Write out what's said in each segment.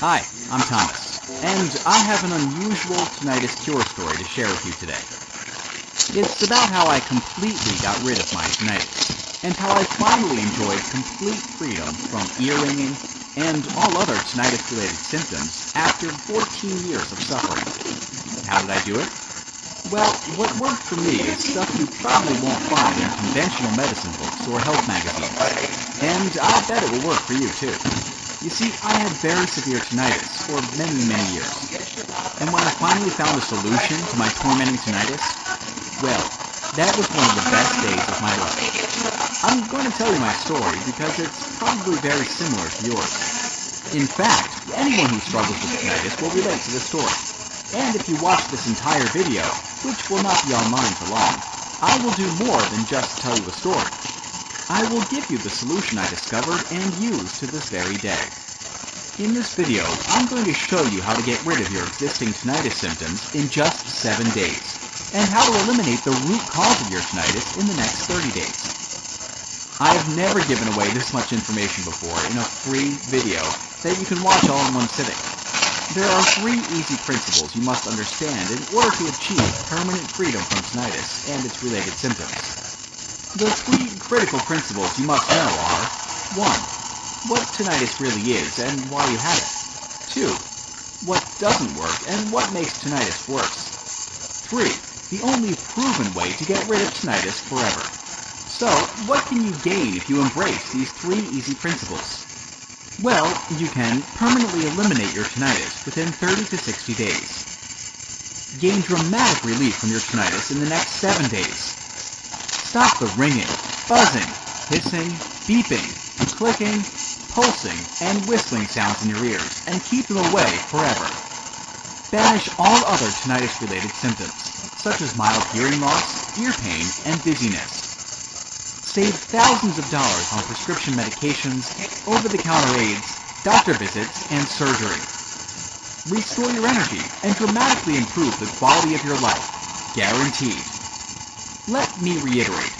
Hi, I'm Thomas, and I have an unusual tinnitus cure story to share with you today. It's about how I completely got rid of my tinnitus, and how I finally enjoyed complete freedom from ear ringing and all other tinnitus-related symptoms after 14 years of suffering. How did I do it? Well, what worked for me is stuff you probably won't find in conventional medicine books or health magazines, and I bet it will work for you too. You see, I had very severe tinnitus for many years, and when I finally found a solution to my tormenting tinnitus, well, that was one of the best days of my life. I'm going to tell you my story because it's probably very similar to yours. In fact, anyone who struggles with tinnitus will relate to this story. And if you watch this entire video, which will not be online for long, I will do more than just tell you a story. I will give you the solution I discovered and use to this very day. In this video, I'm going to show you how to get rid of your existing tinnitus symptoms in just 7 days, and how to eliminate the root cause of your tinnitus in the next 30 days. I have never given away this much information before in a free video that you can watch all in one sitting. There are 3 easy principles you must understand in order to achieve permanent freedom from tinnitus and its related symptoms. The 3 critical principles you must know are: 1. What tinnitus really is and why you have it. 2. What doesn't work and what makes tinnitus worse. 3. The only proven way to get rid of tinnitus forever. So, what can you gain if you embrace these 3 easy principles? Well, you can permanently eliminate your tinnitus within 30 to 60 days. Gain dramatic relief from your tinnitus in the next 7 days. Stop the ringing, buzzing, hissing, beeping, clicking, pulsing, and whistling sounds in your ears, and keep them away forever. Banish all other tinnitus-related symptoms, such as mild hearing loss, ear pain, and dizziness. Save thousands of dollars on prescription medications, over-the-counter aids, doctor visits, and surgery. Restore your energy and dramatically improve the quality of your life. Guaranteed. Let me reiterate,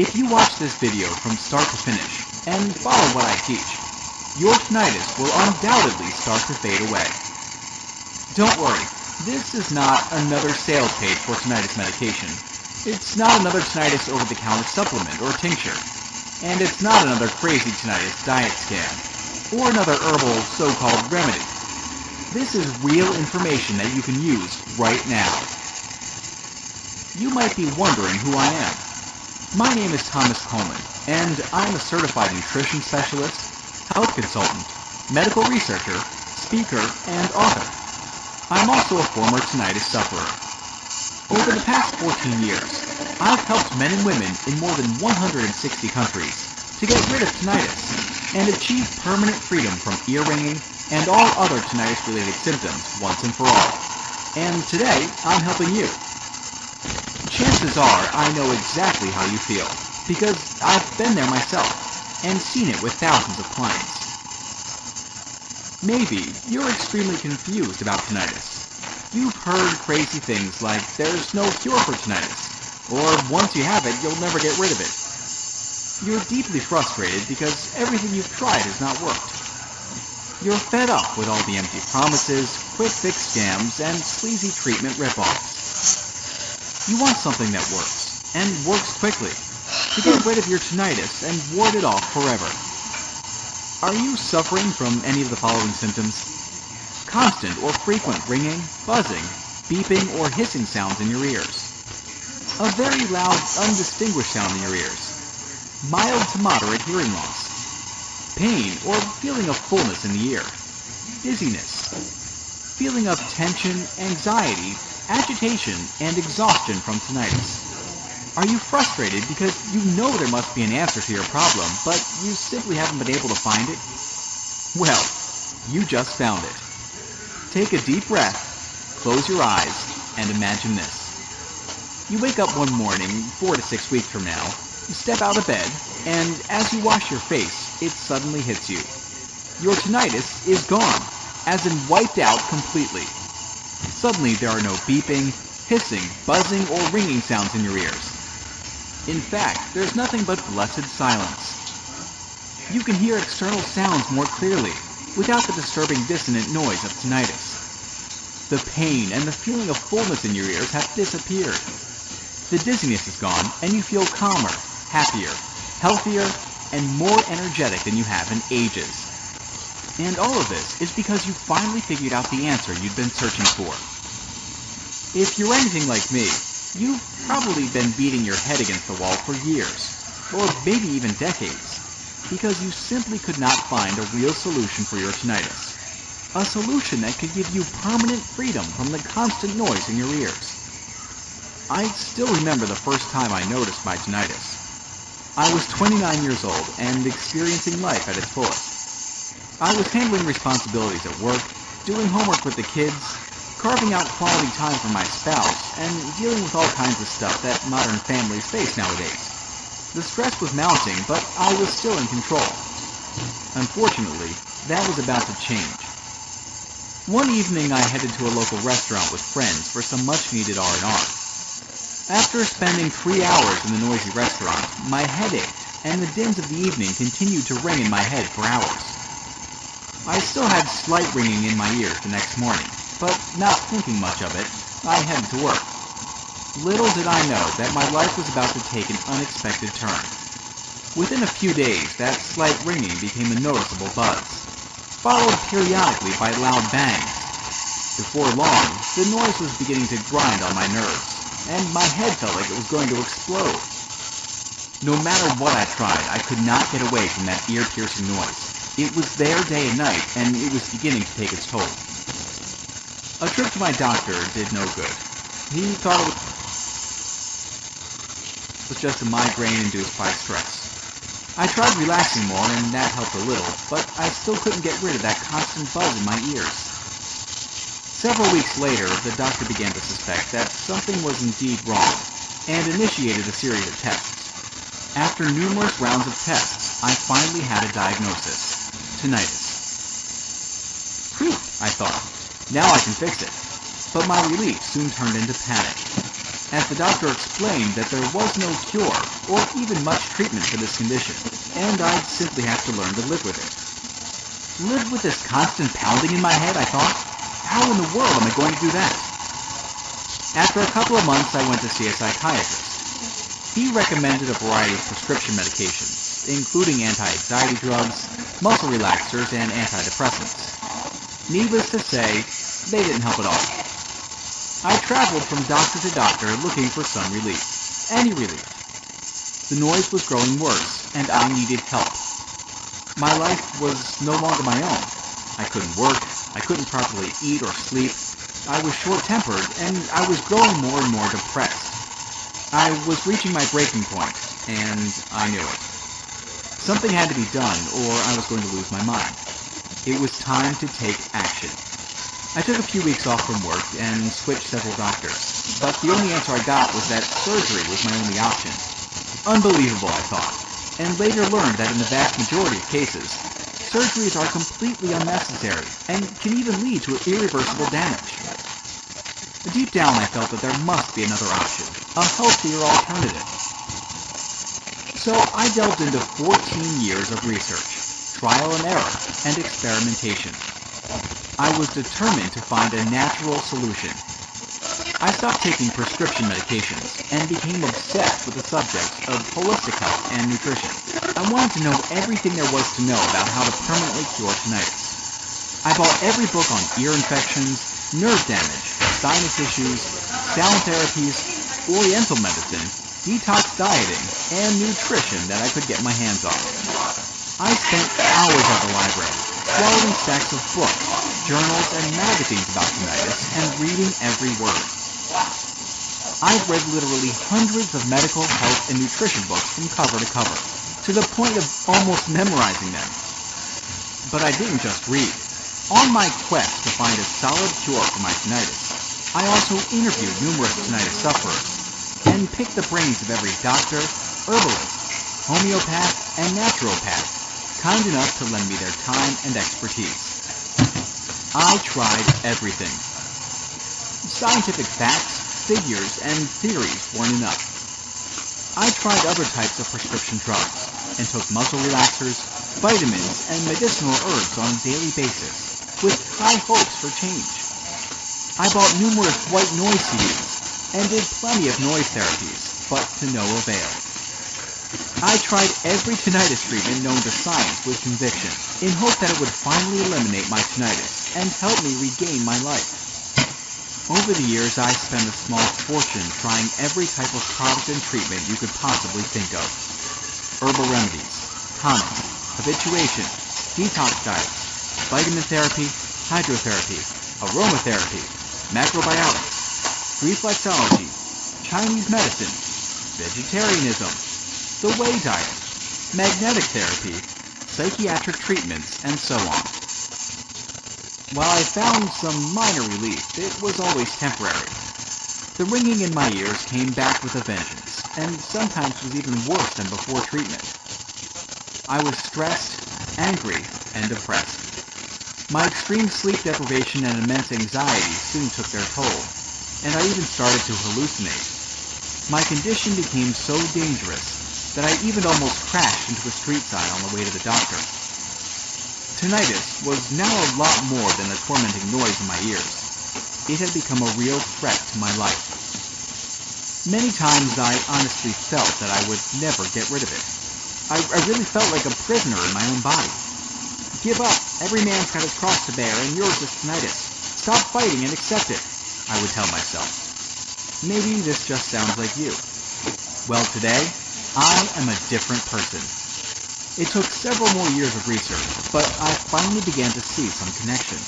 if you watch this video from start to finish and follow what I teach, your tinnitus will undoubtedly start to fade away. Don't worry, this is not another sales page for tinnitus medication. It's not another tinnitus over-the-counter supplement or tincture. And it's not another crazy tinnitus diet scam, or another herbal so-called remedy. This is real information that you can use right now. You might be wondering who I am. My name is Thomas Coleman, and I'm a certified nutrition specialist, health consultant, medical researcher, speaker, and author. I'm also a former tinnitus sufferer. Over the past 14 years, I've helped men and women in more than 160 countries to get rid of tinnitus and achieve permanent freedom from ear ringing and all other tinnitus-related symptoms once and for all. And today, I'm helping you. Chances are I know exactly how you feel, because I've been there myself and seen it with thousands of clients. Maybe you're extremely confused about tinnitus. You've heard crazy things like there's no cure for tinnitus, or once you have it, you'll never get rid of it. You're deeply frustrated because everything you've tried has not worked. You're fed up with all the empty promises, quick fix scams, and sleazy treatment ripoffs. You want something that works, and works quickly, to get rid of your tinnitus and ward it off forever. Are you suffering from any of the following symptoms? Constant or frequent ringing, buzzing, beeping, or hissing sounds in your ears. A very loud, undistinguished sound in your ears. Mild to moderate hearing loss. Pain or feeling of fullness in the ear. Dizziness. Feeling of tension, anxiety, agitation, and exhaustion from tinnitus. Are you frustrated because you know there must be an answer to your problem, but you simply haven't been able to find it? Well, you just found it. Take a deep breath, close your eyes, and imagine this. You wake up one morning, 4 to 6 weeks from now, you step out of bed, and as you wash your face, it suddenly hits you. Your tinnitus is gone, as in wiped out completely. Suddenly there are no beeping, hissing, buzzing, or ringing sounds in your ears. In fact, there's nothing but blessed silence. You can hear external sounds more clearly, without the disturbing dissonant noise of tinnitus. The pain and the feeling of fullness in your ears have disappeared. The dizziness is gone, and you feel calmer, happier, healthier, and more energetic than you have in ages. And all of this is because you finally figured out the answer you'd been searching for. If you're anything like me, you've probably been beating your head against the wall for years, or maybe even decades, because you simply could not find a real solution for your tinnitus. A solution that could give you permanent freedom from the constant noise in your ears. I still remember the first time I noticed my tinnitus. I was 29 years old and experiencing life at its fullest. I was handling responsibilities at work, doing homework with the kids, carving out quality time for my spouse, and dealing with all kinds of stuff that modern families face nowadays. The stress was mounting, but I was still in control. Unfortunately, that was about to change. One evening I headed to a local restaurant with friends for some much-needed R&R. After spending 3 hours in the noisy restaurant, my head ached, and the dins of the evening continued to ring in my head for hours. I still had slight ringing in my ears the next morning, but not thinking much of it, I headed to work. Little did I know that my life was about to take an unexpected turn. Within a few days, that slight ringing became a noticeable buzz, followed periodically by loud bangs. Before long, the noise was beginning to grind on my nerves, and my head felt like it was going to explode. No matter what I tried, I could not get away from that ear-piercing noise. It was there day and night, and it was beginning to take its toll. A trip to my doctor did no good. He thought it was just a migraine induced by stress. I tried relaxing more, and that helped a little, but I still couldn't get rid of that constant buzz in my ears. Several weeks later, the doctor began to suspect that something was indeed wrong, and initiated a series of tests. After numerous rounds of tests, I finally had a diagnosis: tinnitus. Phew, I thought. Now I can fix it. But my relief soon turned into panic, as the doctor explained that there was no cure or even much treatment for this condition, and I'd simply have to learn to live with it. Live with this constant pounding in my head, I thought? How in the world am I going to do that? After a couple of months, I went to see a psychiatrist. He recommended a variety of prescription medications, including anti-anxiety drugs, muscle relaxers, and antidepressants. Needless to say, they didn't help at all. I traveled from doctor to doctor looking for some relief. Any relief. The noise was growing worse, and I needed help. My life was no longer my own. I couldn't work, I couldn't properly eat or sleep, I was short-tempered, and I was growing more and more depressed. I was reaching my breaking point, and I knew it. Something had to be done, or I was going to lose my mind. It was time to take action. I took a few weeks off from work and switched several doctors, but the only answer I got was that surgery was my only option. Unbelievable, I thought, and later learned that in the vast majority of cases, surgeries are completely unnecessary and can even lead to irreversible damage. Deep down, I felt that there must be another option, a healthier alternative. So I delved into 14 years of research, trial and error, and experimentation. I was determined to find a natural solution. I stopped taking prescription medications and became obsessed with the subject of holistic health and nutrition. I wanted to know everything there was to know about how to permanently cure tinnitus. I bought every book on ear infections, nerve damage, sinus issues, sound therapies, oriental medicine, detox dieting, and nutrition that I could get my hands on. I spent hours at the library, swallowing stacks of books, journals, and magazines about tinnitus, and reading every word. I've read literally hundreds of medical, health, and nutrition books from cover to cover, to the point of almost memorizing them. But I didn't just read. On my quest to find a solid cure for my tinnitus, I also interviewed numerous tinnitus sufferers, and picked the brains of every doctor, herbalist, homeopath, and naturopath, kind enough to lend me their time and expertise. I tried everything. Scientific facts, figures, and theories weren't enough. I tried other types of prescription drugs, and took muscle relaxers, vitamins, and medicinal herbs on a daily basis, with high hopes for change. I bought numerous white noise CDs and did plenty of noise therapies, but to no avail. I tried every tinnitus treatment known to science with conviction, in hope that it would finally eliminate my tinnitus and help me regain my life. Over the years, I spent a small fortune trying every type of product and treatment you could possibly think of. Herbal remedies, tonics, habituation, detox diets, vitamin therapy, hydrotherapy, aromatherapy, macrobiotics, reflexology, Chinese medicine, vegetarianism, the Whey diet, magnetic therapy, psychiatric treatments, and so on. While I found some minor relief, it was always temporary. The ringing in my ears came back with a vengeance, and sometimes was even worse than before treatment. I was stressed, angry, and depressed. My extreme sleep deprivation and immense anxiety soon took their toll, and I even started to hallucinate. My condition became so dangerous that I even almost crashed into a street sign on the way to the doctor. Tinnitus was now a lot more than a tormenting noise in my ears. It had become a real threat to my life. Many times I honestly felt that I would never get rid of it. I really felt like a prisoner in my own body. Give up. Every man's got his cross to bear, and yours is tinnitus. Stop fighting and accept it, I would tell myself. Maybe this just sounds like you. Well, today, I am a different person. It took several more years of research, but I finally began to see some connections.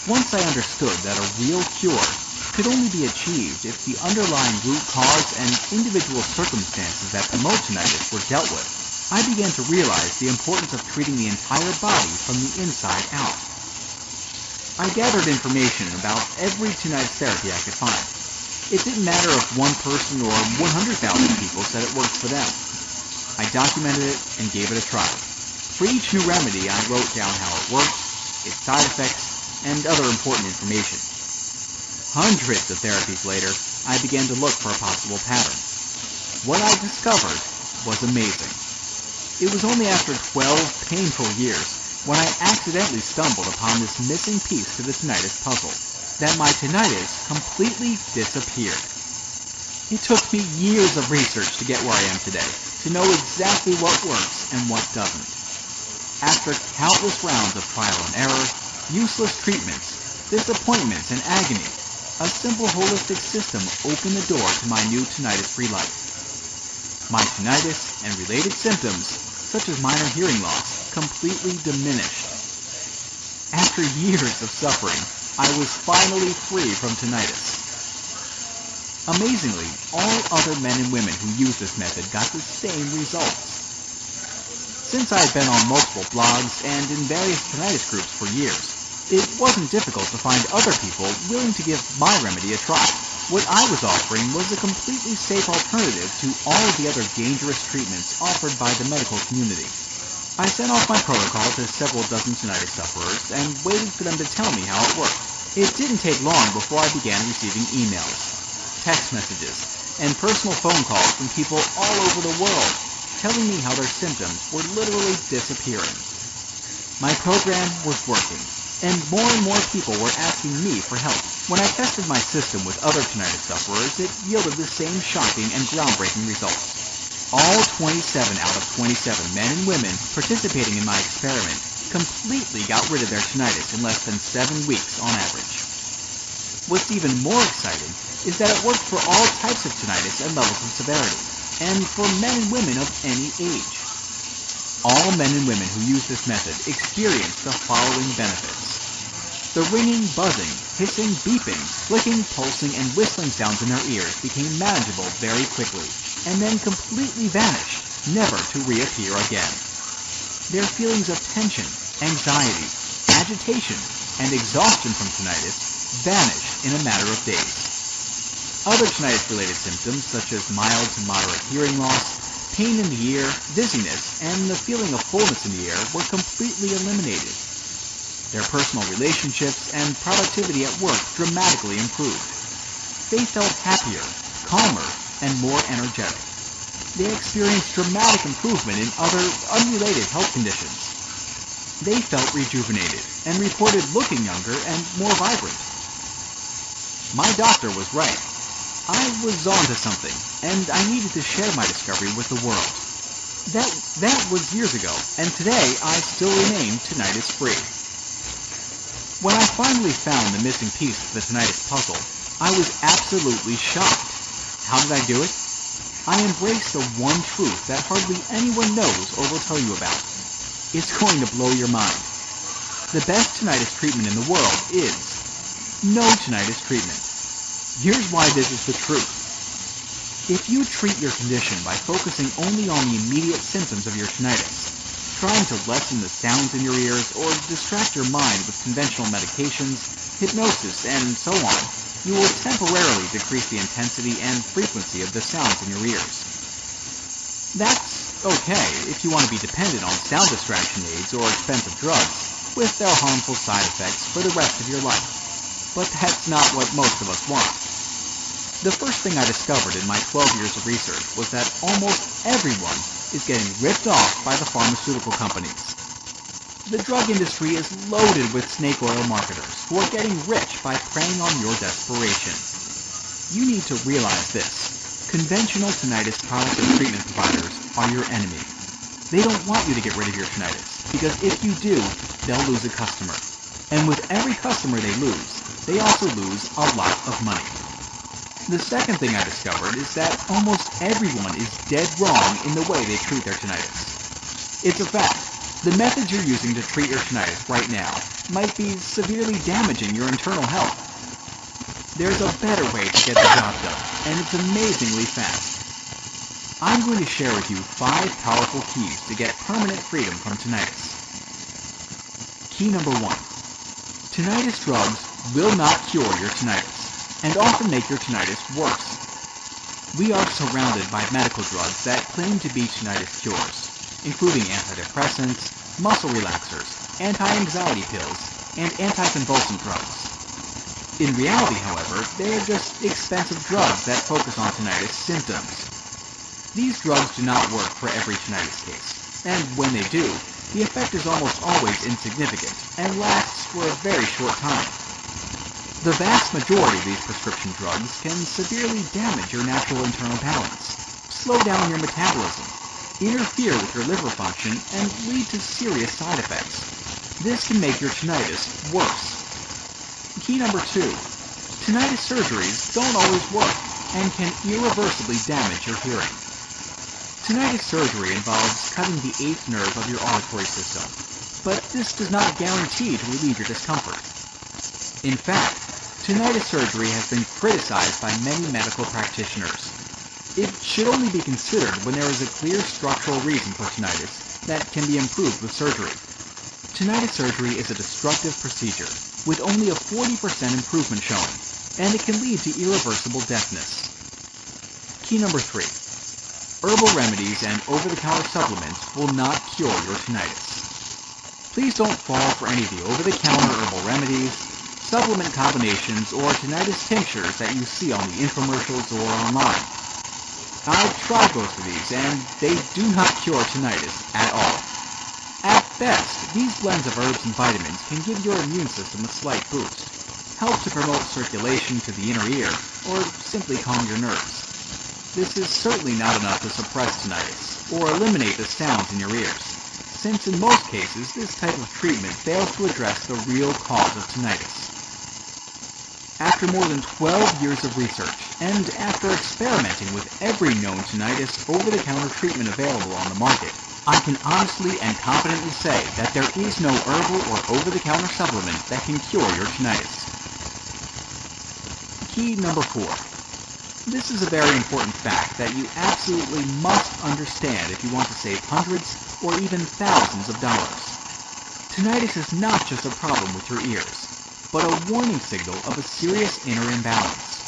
Once I understood that a real cure could only be achieved if the underlying root cause and individual circumstances that promote tinnitus were dealt with, I began to realize the importance of treating the entire body from the inside out. I gathered information about every tinnitus therapy I could find. It didn't matter if one person or 100,000 people said it worked for them. I documented it and gave it a try. For each new remedy, I wrote down how it worked, its side effects, and other important information. Hundreds of therapies later, I began to look for a possible pattern. What I discovered was amazing. It was only after 12 painful years when I accidentally stumbled upon this missing piece to the tinnitus puzzle, that my tinnitus completely disappeared. It took me years of research to get where I am today, to know exactly what works and what doesn't. After countless rounds of trial and error, useless treatments, disappointments, and agony, a simple holistic system opened the door to my new tinnitus-free life. My tinnitus and related symptoms, such as minor hearing loss, completely diminished. After years of suffering, I was finally free from tinnitus. Amazingly, all other men and women who used this method got the same results. Since I had been on multiple blogs and in various tinnitus groups for years, it wasn't difficult to find other people willing to give my remedy a try. What I was offering was a completely safe alternative to all of the other dangerous treatments offered by the medical community. I sent off my protocol to several dozen tinnitus sufferers and waited for them to tell me how it worked. It didn't take long before I began receiving emails, text messages, and personal phone calls from people all over the world telling me how their symptoms were literally disappearing. My program was working, and more people were asking me for help. When I tested my system with other tinnitus sufferers, it yielded the same shocking and groundbreaking results. All 27 out of 27 men and women participating in my experiment completely got rid of their tinnitus in less than 7 weeks on average. What's even more exciting is that it worked for all types of tinnitus and levels of severity, and for men and women of any age. All men and women who used this method experienced the following benefits. The ringing, buzzing, hissing, beeping, flicking, pulsing, and whistling sounds in their ears became manageable very quickly, and then completely vanished, never to reappear again. Their feelings of tension, anxiety, agitation, and exhaustion from tinnitus vanished in a matter of days. Other tinnitus-related symptoms, such as mild to moderate hearing loss, pain in the ear, dizziness, and the feeling of fullness in the ear, were completely eliminated. Their personal relationships and productivity at work dramatically improved. They felt happier, calmer, and more energetic. They experienced dramatic improvement in other unrelated health conditions. They felt rejuvenated and reported looking younger and more vibrant. My doctor was right. I was onto something, and I needed to share my discovery with the world. That was years ago, and today I still remain tinnitus-free. When I finally found the missing piece to the tinnitus puzzle, I was absolutely shocked. How did I do it? I embraced the one truth that hardly anyone knows or will tell you about. It's going to blow your mind. The best tinnitus treatment in the world is no tinnitus treatment. Here's why this is the truth. If you treat your condition by focusing only on the immediate symptoms of your tinnitus, trying to lessen the sounds in your ears or distract your mind with conventional medications, hypnosis, and so on, you will temporarily decrease the intensity and frequency of the sounds in your ears. That's okay if you want to be dependent on sound distraction aids or expensive drugs, with their harmful side effects for the rest of your life. But that's not what most of us want. The first thing I discovered in my 12 years of research was that almost everyone is getting ripped off by the pharmaceutical companies. The drug industry is loaded with snake oil marketers who are getting rich by preying on your desperation. You need to realize this. Conventional tinnitus product and treatment providers are your enemy. They don't want you to get rid of your tinnitus, because if you do, they'll lose a customer. And with every customer they lose, they also lose a lot of money. The second thing I discovered is that almost everyone is dead wrong in the way they treat their tinnitus. It's a fact. The method you're using to treat your tinnitus right now might be severely damaging your internal health. There's a better way to get the job done, and it's amazingly fast. I'm going to share with you 5 powerful keys to get permanent freedom from tinnitus. Key number 1. Tinnitus drugs will not cure your tinnitus, and often make your tinnitus worse. We are surrounded by medical drugs that claim to be tinnitus cures, including antidepressants, muscle relaxers, anti-anxiety pills, and anticonvulsant drugs. In reality, however, they are just expensive drugs that focus on tinnitus symptoms. These drugs do not work for every tinnitus case, and when they do, the effect is almost always insignificant and lasts for a very short time. The vast majority of these prescription drugs can severely damage your natural internal balance, slow down your metabolism, interfere with your liver function, and lead to serious side effects. This can make your tinnitus worse. Key number 2. Tinnitus surgeries don't always work and can irreversibly damage your hearing. Tinnitus surgery involves cutting the 8th nerve of your auditory system, but this does not guarantee to relieve your discomfort. In fact, tinnitus surgery has been criticized by many medical practitioners. It should only be considered when there is a clear structural reason for tinnitus that can be improved with surgery. Tinnitus surgery is a destructive procedure with only a 40% improvement shown, and it can lead to irreversible deafness. Key number 3. Herbal remedies and over-the-counter supplements will not cure your tinnitus. Please don't fall for any of the over-the-counter herbal remedies, supplement combinations, or tinnitus tinctures that you see on the infomercials or online. I've tried most of these, and they do not cure tinnitus at all. At best, these blends of herbs and vitamins can give your immune system a slight boost, help to promote circulation to the inner ear, or simply calm your nerves. This is certainly not enough to suppress tinnitus, or eliminate the sounds in your ears, since in most cases this type of treatment fails to address the real cause of tinnitus. After more than 12 years of research, and after experimenting with every known tinnitus over-the-counter treatment available on the market, I can honestly and confidently say that there is no herbal or over-the-counter supplement that can cure your tinnitus. Key number 4. This is a very important fact that you absolutely must understand if you want to save hundreds or even thousands of dollars. Tinnitus is not just a problem with your ears, but a warning signal of a serious inner imbalance.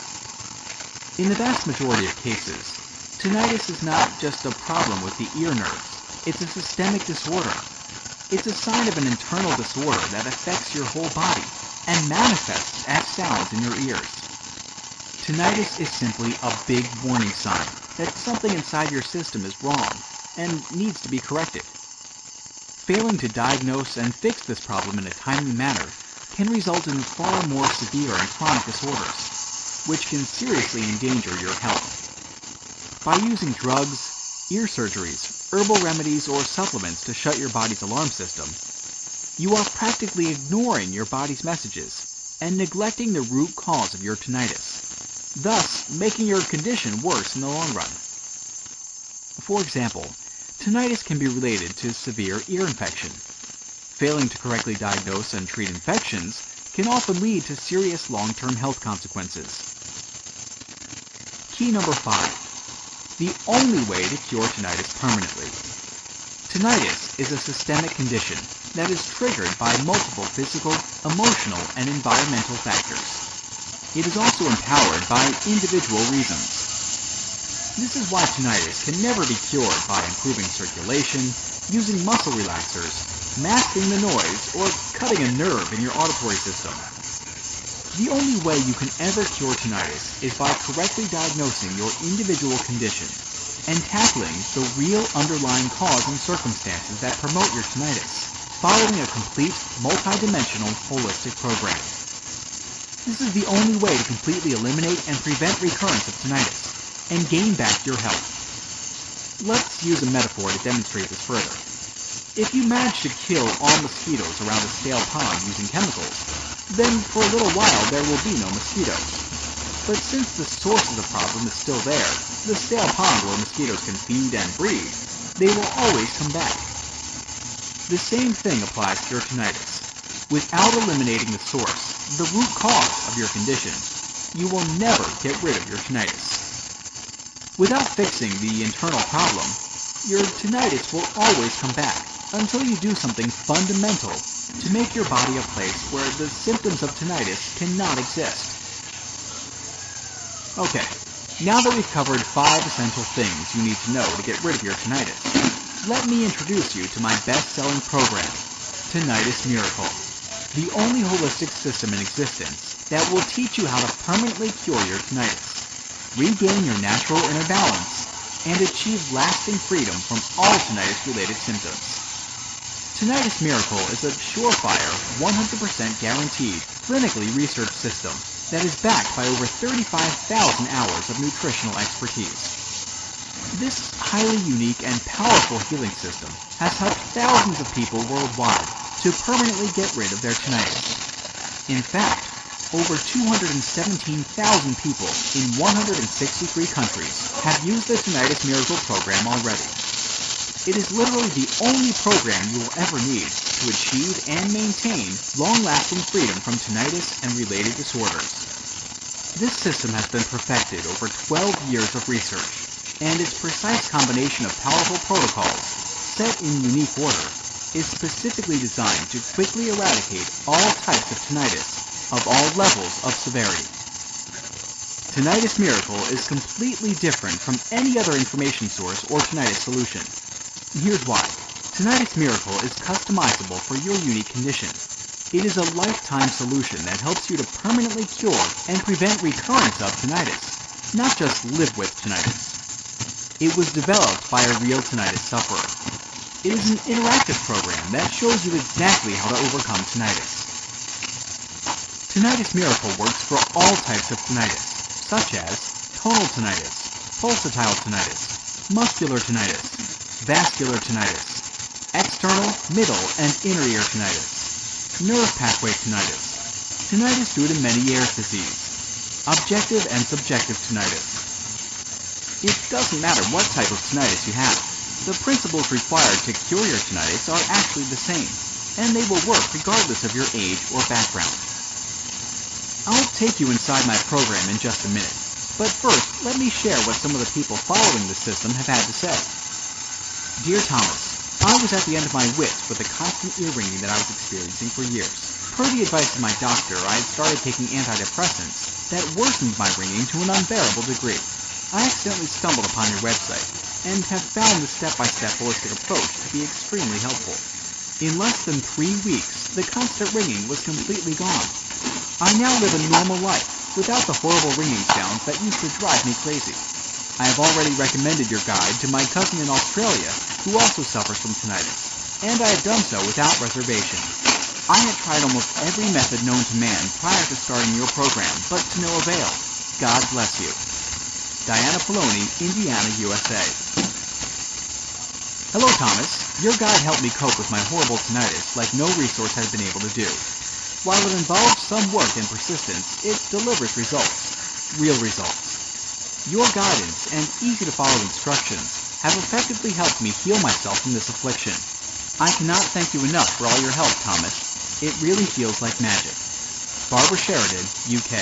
In the vast majority of cases, tinnitus is not just a problem with the ear nerves. It's a systemic disorder. It's a sign of an internal disorder that affects your whole body and manifests as sounds in your ears. Tinnitus is simply a big warning sign, that something inside your system is wrong and needs to be corrected. Failing to diagnose and fix this problem in a timely manner can result in far more severe and chronic disorders, which can seriously endanger your health. By using drugs, ear surgeries, herbal remedies, or supplements to shut your body's alarm system, you are practically ignoring your body's messages and neglecting the root cause of your tinnitus, thus making your condition worse in the long run. For example, tinnitus can be related to severe ear infection. Failing to correctly diagnose and treat infections can often lead to serious long-term health consequences. Key number 5. The only way to cure tinnitus permanently. Tinnitus is a systemic condition that is triggered by multiple physical, emotional, and environmental factors. It is also empowered by individual reasons. This is why tinnitus can never be cured by improving circulation, using muscle relaxers, masking the noise, or cutting a nerve in your auditory system. The only way you can ever cure tinnitus is by correctly diagnosing your individual condition and tackling the real underlying cause and circumstances that promote your tinnitus, following a complete, multidimensional, holistic program. This is the only way to completely eliminate and prevent recurrence of tinnitus and gain back your health. Let's use a metaphor to demonstrate this further. If you manage to kill all mosquitoes around a stale pond using chemicals, then for a little while there will be no mosquitoes. But since the source of the problem is still there, the stale pond where mosquitoes can feed and breed, they will always come back. The same thing applies to your tinnitus. Without eliminating the source, the root cause of your condition, you will never get rid of your tinnitus. Without fixing the internal problem, your tinnitus will always come back until you do something fundamental to make your body a place where the symptoms of tinnitus cannot exist. Okay, now that we've covered 5 essential things you need to know to get rid of your tinnitus, let me introduce you to my best-selling program, Tinnitus Miracle, the only holistic system in existence that will teach you how to permanently cure your tinnitus, regain your natural inner balance, and achieve lasting freedom from all tinnitus-related symptoms. Tinnitus Miracle is a surefire, 100% guaranteed, clinically researched system that is backed by over 35,000 hours of nutritional expertise. This highly unique and powerful healing system has helped thousands of people worldwide to permanently get rid of their tinnitus. In fact, over 217,000 people in 163 countries have used the Tinnitus Miracle program already. It is literally the only program you will ever need to achieve and maintain long-lasting freedom from tinnitus and related disorders. This system has been perfected over 12 years of research, and its precise combination of powerful protocols, set in unique order, is specifically designed to quickly eradicate all types of tinnitus of all levels of severity. Tinnitus Miracle is completely different from any other information source or tinnitus solution. Here's why. Tinnitus Miracle is customizable for your unique condition. It is a lifetime solution that helps you to permanently cure and prevent recurrence of tinnitus, not just live with tinnitus. It was developed by a real tinnitus sufferer. It is an interactive program that shows you exactly how to overcome tinnitus. Tinnitus Miracle works for all types of tinnitus, such as tonal tinnitus, pulsatile tinnitus, muscular tinnitus, vascular tinnitus, external, middle, and inner ear tinnitus, nerve pathway tinnitus, tinnitus due to many ears disease, objective and subjective tinnitus. It doesn't matter what type of tinnitus you have. The principles required to cure your tinnitus are actually the same, and they will work regardless of your age or background. I'll take you inside my program in just a minute, but first let me share what some of the people following the system have had to say. Dear Thomas, I was at the end of my wits with the constant ear ringing that I was experiencing for years. Per the advice of my doctor, I had started taking antidepressants that worsened my ringing to an unbearable degree. I accidentally stumbled upon your website and have found the step-by-step holistic approach to be extremely helpful. In less than 3 weeks, the constant ringing was completely gone. I now live a normal life without the horrible ringing sounds that used to drive me crazy. I have already recommended your guide to my cousin in Australia, who also suffers from tinnitus, and I have done so without reservation. I had tried almost every method known to man prior to starting your program, but to no avail. God bless you. Diana Poloni, Indiana, USA. Hello, Thomas. Your guide helped me cope with my horrible tinnitus like no resource has been able to do. While it involves some work and persistence, it delivers results. Real results. Your guidance and easy-to-follow instructions have effectively helped me heal myself from this affliction. I cannot thank you enough for all your help, Thomas. It really feels like magic. Barbara Sheridan, UK.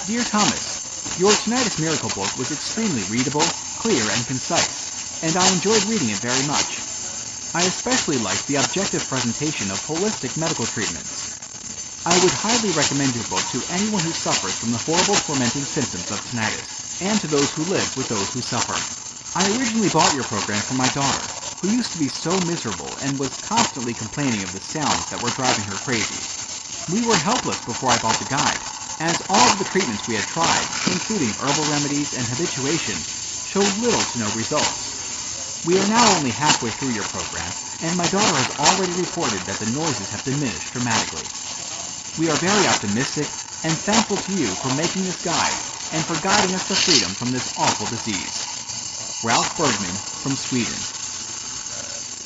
Dear Thomas, your Tinnitus Miracle book was extremely readable, clear, and concise, and I enjoyed reading it very much. I especially liked the objective presentation of holistic medical treatments. I would highly recommend your book to anyone who suffers from the horrible tormenting symptoms of tinnitus, and to those who live with those who suffer. I originally bought your program for my daughter, who used to be so miserable and was constantly complaining of the sounds that were driving her crazy. We were helpless before I bought the guide, as all of the treatments we had tried, including herbal remedies and habituation, showed little to no results. We are now only halfway through your program, and my daughter has already reported that the noises have diminished dramatically. We are very optimistic and thankful to you for making this guide and for guiding us to freedom from this awful disease. Ralph Bergman from Sweden.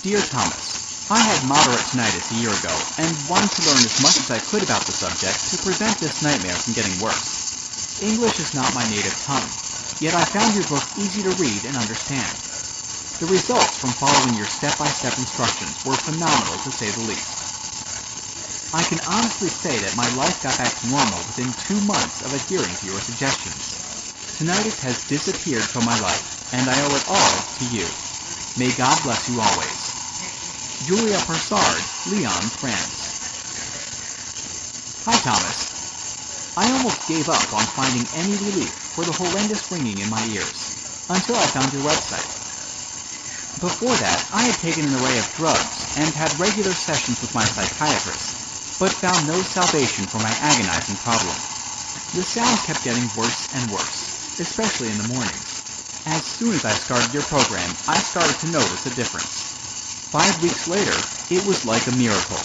Dear Thomas, I had moderate tinnitus a year ago and wanted to learn as much as I could about the subject to prevent this nightmare from getting worse. English is not my native tongue, yet I found your book easy to read and understand. The results from following your step-by-step instructions were phenomenal, to say the least. I can honestly say that my life got back to normal within 2 months of adhering to your suggestions. Tinnitus has disappeared from my life, and I owe it all to you. May God bless you always. Julia Persard, Lyon, France. Hi, Thomas. I almost gave up on finding any relief for the horrendous ringing in my ears, until I found your website. Before that, I had taken an array of drugs and had regular sessions with my psychiatrist, but found no salvation for my agonizing problem. The sounds kept getting worse and worse, especially in the mornings. As soon as I started your program, I started to notice a difference. 5 weeks later, it was like a miracle.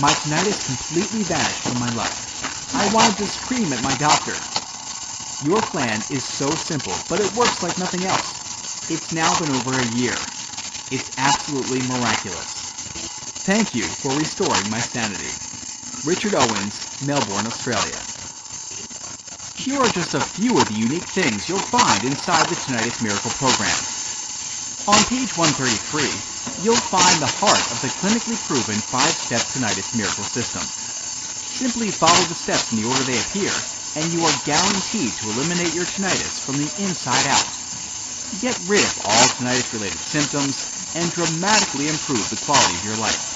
My tinnitus completely vanished from my life. I wanted to scream at my doctor. Your plan is so simple, but it works like nothing else. It's now been over a year. It's absolutely miraculous. Thank you for restoring my sanity. Richard Owens, Melbourne, Australia. Here are just a few of the unique things you'll find inside the Tinnitus Miracle program. On page 133, you'll find the heart of the clinically proven 5-step Tinnitus Miracle system. Simply follow the steps in the order they appear, and you are guaranteed to eliminate your tinnitus from the inside out. Get rid of all tinnitus-related symptoms and dramatically improve the quality of your life.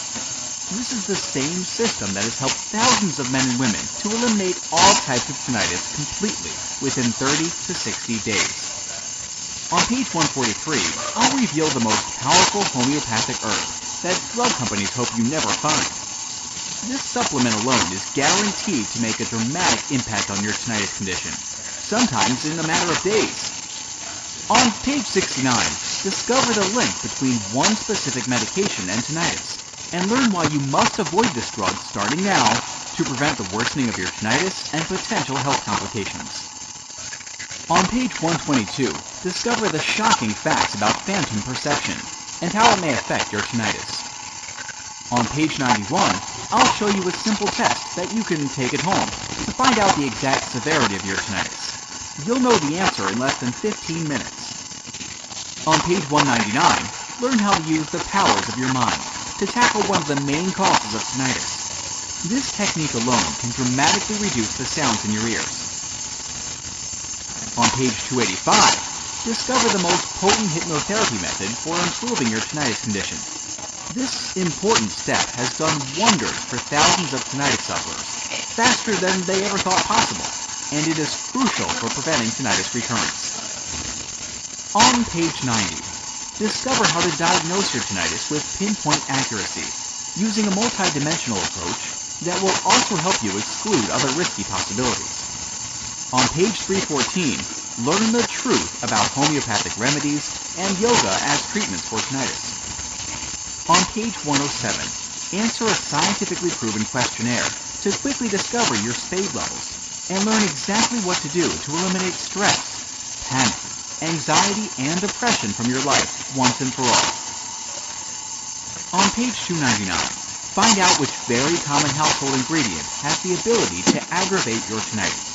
This is the same system that has helped thousands of men and women to eliminate all types of tinnitus completely within 30 to 60 days. On page 143, I'll reveal the most powerful homeopathic herb that drug companies hope you never find. This supplement alone is guaranteed to make a dramatic impact on your tinnitus condition, sometimes in a matter of days. On page 69, discover the link between one specific medication and tinnitus, and learn why you must avoid this drug starting now to prevent the worsening of your tinnitus and potential health complications. On page 122, discover the shocking facts about phantom perception and how it may affect your tinnitus. On page 91, I'll show you a simple test that you can take at home to find out the exact severity of your tinnitus. You'll know the answer in less than 15 minutes. On page 199, learn how to use the powers of your mind to tackle one of the main causes of tinnitus. This technique alone can dramatically reduce the sounds in your ears. On page 285, discover the most potent hypnotherapy method for improving your tinnitus condition. This important step has done wonders for thousands of tinnitus sufferers, faster than they ever thought possible, and it is crucial for preventing tinnitus recurrence. On page 90, discover how to diagnose your tinnitus with pinpoint accuracy, using a multidimensional approach that will also help you exclude other risky possibilities. On page 314, learn the truth about homeopathic remedies and yoga as treatments for tinnitus. On page 107, answer a scientifically proven questionnaire to quickly discover your spade levels and learn exactly what to do to eliminate stress, panic, anxiety, and depression from your life once and for all. On page 299, find out which very common household ingredient has the ability to aggravate your tinnitus.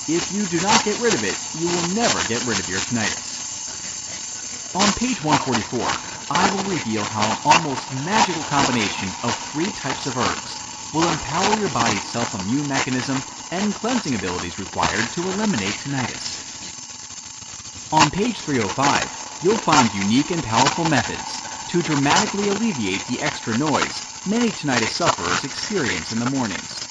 If you do not get rid of it, you will never get rid of your tinnitus. On page 144, I will reveal how an almost magical combination of 3 types of herbs will empower your body's self-immune mechanism and cleansing abilities required to eliminate tinnitus. On page 305, you'll find unique and powerful methods to dramatically alleviate the extra noise many tinnitus sufferers experience in the mornings.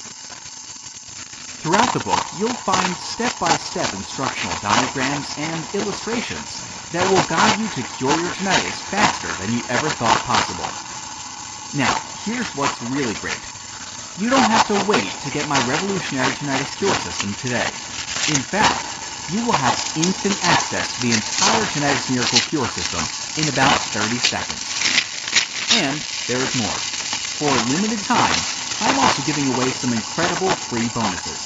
Throughout the book, you'll find step-by-step instructional diagrams and illustrations that will guide you to cure your tinnitus faster than you ever thought possible. Now, here's what's really great. You don't have to wait to get my revolutionary tinnitus cure system today. In fact, you will have instant access to the entire Tinnitus Miracle Cure system in about 30 seconds. And there is more. For a limited time, I'm also giving away some incredible free bonuses.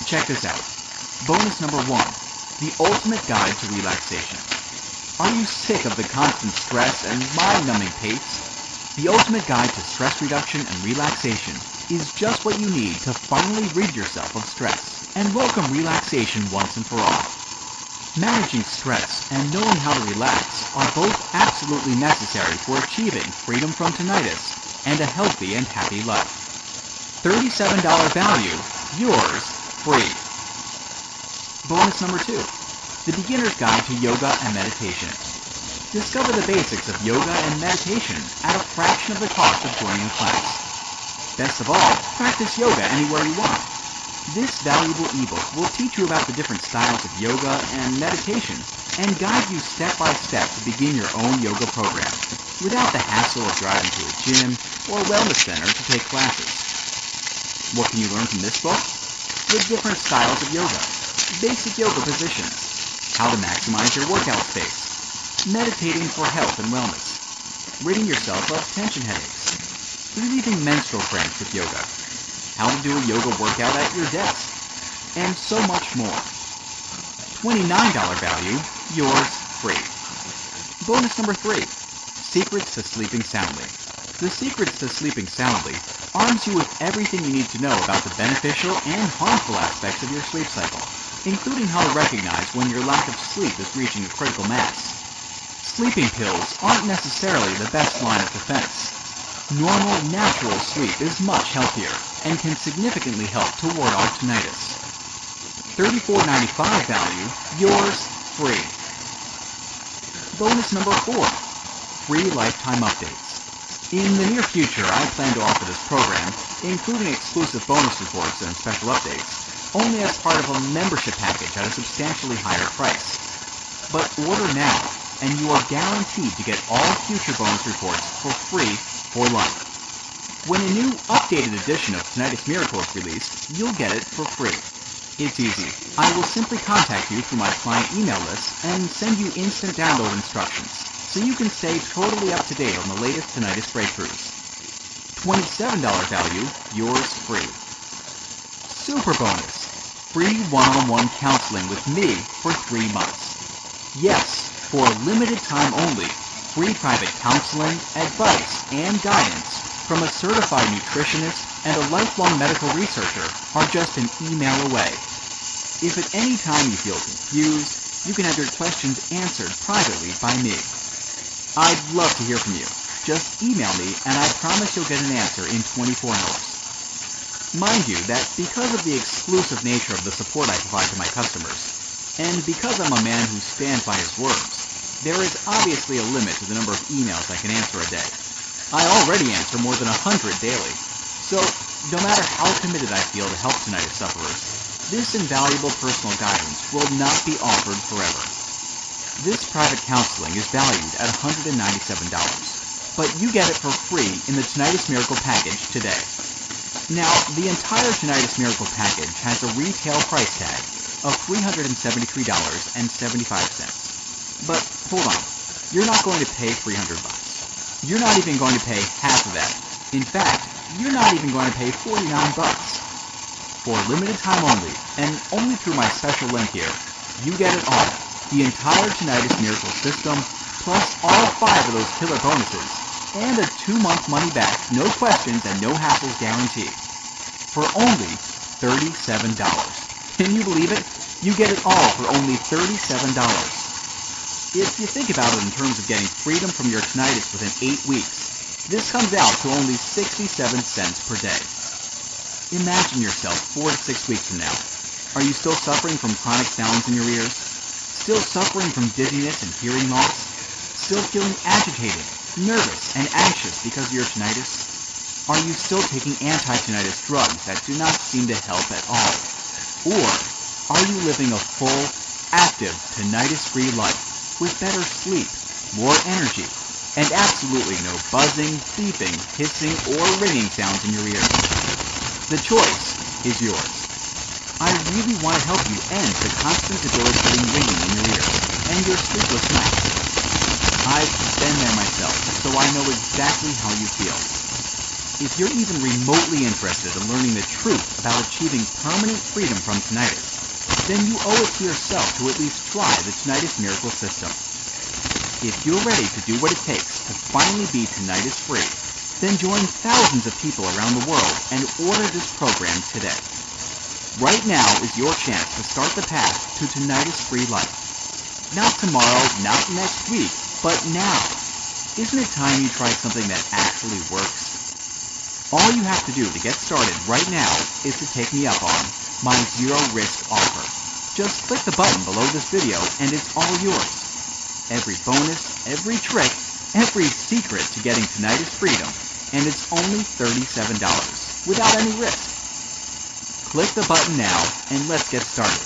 Check this out. Bonus number 1, the ultimate guide to relaxation. Are you sick of the constant stress and mind-numbing pace? The ultimate guide to stress reduction and relaxation is just what you need to finally rid yourself of stress and welcome relaxation once and for all. Managing stress and knowing how to relax are both absolutely necessary for achieving freedom from tinnitus and a healthy and happy life. $37 value, yours free. Bonus number 2, the Beginner's Guide to Yoga and Meditation. Discover the basics of yoga and meditation at a fraction of the cost of joining a class. Best of all, practice yoga anywhere you want. This valuable ebook will teach you about the different styles of yoga and meditation and guide you step by step to begin your own yoga program without the hassle of driving to a gym or wellness center to take classes. What can you learn from this book? The different styles of yoga, basic yoga positions, how to maximize your workout space, meditating for health and wellness, ridding yourself of tension headaches, relieving menstrual cramps with yoga, how to do a yoga workout at your desk, and so much more. $29 value, yours free. Bonus number 3, Secrets to Sleeping Soundly. The Secrets to Sleeping Soundly arms you with everything you need to know about the beneficial and harmful aspects of your sleep cycle, including how to recognize when your lack of sleep is reaching a critical mass. Sleeping pills aren't necessarily the best line of defense. Normal, natural sleep is much healthier and can significantly help to ward off tinnitus. $34.95 value, yours free. Bonus number 4, free lifetime updates. In the near future, I plan to offer this program, including exclusive bonus reports and special updates, only as part of a membership package at a substantially higher price. But order now, and you are guaranteed to get all future bonus reports for free for life. When a new, updated edition of Tinnitus Miracle is released, you'll get it for free. It's easy. I will simply contact you through my client email list and send you instant download instructions, so you can stay totally up to date on the latest tinnitus breakthroughs. $27 value, yours free. Super bonus, free one-on-one counseling with me for 3 months. Yes, for a limited time only, free private counseling, advice, and guidance from a certified nutritionist and a lifelong medical researcher are just an email away. If at any time you feel confused, you can have your questions answered privately by me. I'd love to hear from you. Just email me and I promise you'll get an answer in 24 hours. Mind you that because of the exclusive nature of the support I provide to my customers, and because I'm a man who stands by his words, there is obviously a limit to the number of emails I can answer a day. I already answer more than 100 daily, so no matter how committed I feel to help tinnitus sufferers, this invaluable personal guidance will not be offered forever. This private counseling is valued at $197, but you get it for free in the Tinnitus Miracle package today. Now, the entire Tinnitus Miracle package has a retail price tag, of $373.75. But hold on, you're not going to pay $300. You're not even going to pay half of that. In fact, you're not even going to pay $49. For limited time only, and only through my special link here, you get it all. The entire Tinnitus Miracle system, plus all 5 of those killer bonuses, and a 2-month money back, no questions and no hassles guarantee. For only $37. Can you believe it? You get it all for only $37. If you think about it in terms of getting freedom from your tinnitus within 8 weeks, this comes out to only 67 cents per day. Imagine yourself 4 to 6 weeks from now. Are you still suffering from chronic sounds in your ears? Still suffering from dizziness and hearing loss? Still feeling agitated, nervous, and anxious because of your tinnitus? Are you still taking anti-tinnitus drugs that do not seem to help at all? Or are you living a full, active, tinnitus-free life with better sleep, more energy, and absolutely no buzzing, beeping, hissing, or ringing sounds in your ears? The choice is yours. I really want to help you end the constant debilitating ringing in your ears and your sleepless nights. I've been there myself, so I know exactly how you feel. If you're even remotely interested in learning the truth about achieving permanent freedom from tinnitus, then you owe it to yourself to at least try the Tinnitus Miracle system. If you're ready to do what it takes to finally be tinnitus-free, then join thousands of people around the world and order this program today. Right now is your chance to start the path to tinnitus-free life. Not tomorrow, not next week, but now. Isn't it time you tried something that actually works? All you have to do to get started right now is to take me up on my zero-risk offer. Just click the button below this video and it's all yours. Every bonus, every trick, every secret to getting tinnitus freedom, and it's only $37 without any risk. Click the button now and let's get started.